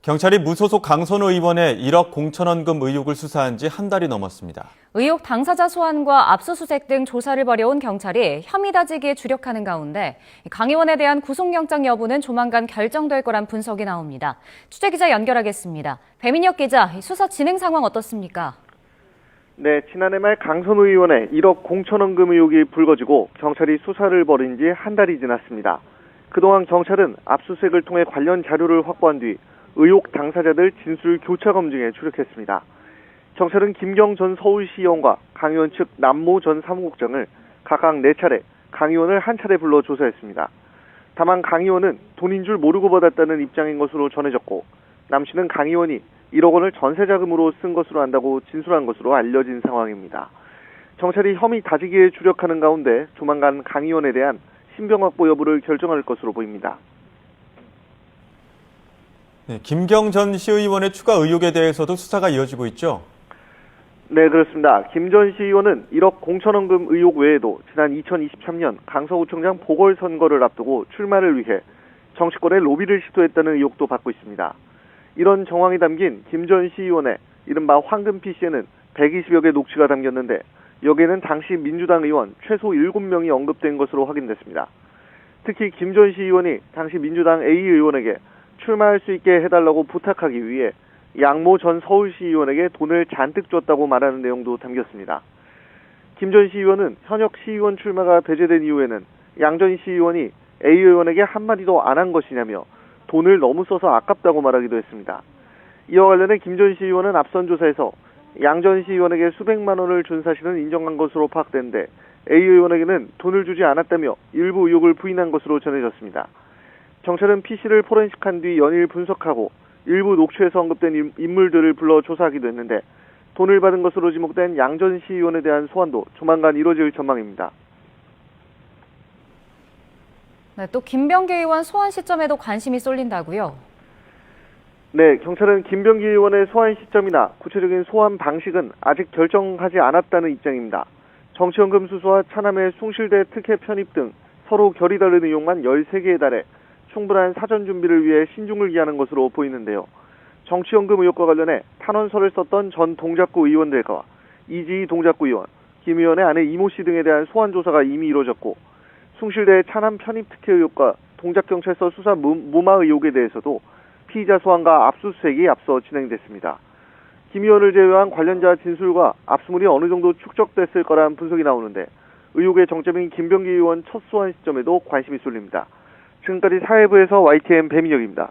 경찰이 무소속 강선우 의원의 1억 공천원금 의혹을 수사한 지 한 달이 넘었습니다. 의혹 당사자 소환과 압수수색 등 조사를 벌여온 경찰이 혐의 다지기에 주력하는 가운데 강 의원에 대한 구속영장 여부는 조만간 결정될 거란 분석이 나옵니다. 취재기자 연결하겠습니다. 배민혁 기자, 수사 진행 상황 어떻습니까? 네, 지난해 말 강선우 의원의 1억 공천원금 의혹이 불거지고 경찰이 수사를 벌인 지 한 달이 지났습니다. 그동안 경찰은 압수수색을 통해 관련 자료를 확보한 뒤 의혹 당사자들 진술 교차 검증에 주력했습니다. 경찰은 김경 전 서울시의원과 강 의원 측 남모 전 사무국장을 각각 4차례, 강 의원을 한 차례 불러 조사했습니다. 다만 강 의원은 돈인 줄 모르고 받았다는 입장인 것으로 전해졌고, 남 씨는 강 의원이 1억 원을 전세자금으로 쓴 것으로 안다고 진술한 것으로 알려진 상황입니다. 경찰이 혐의 다지기에 주력하는 가운데 조만간 강 의원에 대한 신병 확보 여부를 결정할 것으로 보입니다. 네, 김경 전 시의원의 추가 의혹에 대해서도 수사가 이어지고 있죠? 네, 그렇습니다. 김 전 시의원은 1억 공천원금 의혹 외에도 지난 2023년 강서구청장 보궐선거를 앞두고 출마를 위해 정치권에 로비를 시도했다는 의혹도 받고 있습니다. 이런 정황이 담긴 김 전 시의원의 이른바 황금 PC에는 120여 개 녹취가 담겼는데 여기에는 당시 민주당 의원 최소 7명이 언급된 것으로 확인됐습니다. 특히 김 전 시의원이 당시 민주당 A 의원에게 출마할 수 있게 해달라고 부탁하기 위해 양모 전 서울시의원에게 돈을 잔뜩 줬다고 말하는 내용도 담겼습니다. 김 전 시의원은 현역 시의원 출마가 배제된 이후에는 양 전 시의원이 A 의원에게 한마디도 안 한 것이냐며 돈을 너무 써서 아깝다고 말하기도 했습니다. 이와 관련해 김 전 시의원은 앞선 조사에서 양 전 시의원에게 수백만 원을 준 사실은 인정한 것으로 파악됐는데 A 의원에게는 돈을 주지 않았다며 일부 의혹을 부인한 것으로 전해졌습니다. 경찰은 PC를 포렌식한 뒤 연일 분석하고 일부 녹취에서 언급된 인물들을 불러 조사하기도 했는데 돈을 받은 것으로 지목된 양 전 시의원에 대한 소환도 조만간 이루어질 전망입니다. 네, 또 김병기 의원 소환 시점에도 관심이 쏠린다고요? 네, 경찰은 김병기 의원의 소환 시점이나 구체적인 소환 방식은 아직 결정하지 않았다는 입장입니다. 정치연금 수수와 차남의 숭실대 특혜 편입 등 서로 결이 다른 의혹만 13개에 달해 충분한 사전 준비를 위해 신중을 기하는 것으로 보이는데요. 정치연금 의혹과 관련해 탄원서를 썼던 전 동작구 의원들과 이지희 동작구 의원, 김 의원의 아내 이모 씨 등에 대한 소환 조사가 이미 이루어졌고, 숭실대 차남 편입 특혜 의혹과 동작경찰서 수사 무마 의혹에 대해서도 피의자 소환과 압수수색이 앞서 진행됐습니다. 김 의원을 제외한 관련자 진술과 압수물이 어느 정도 축적됐을 거란 분석이 나오는데 의혹의 정점인 김병기 의원 첫 소환 시점에도 관심이 쏠립니다. 지금까지 사회부에서 YTN 배민혁입니다.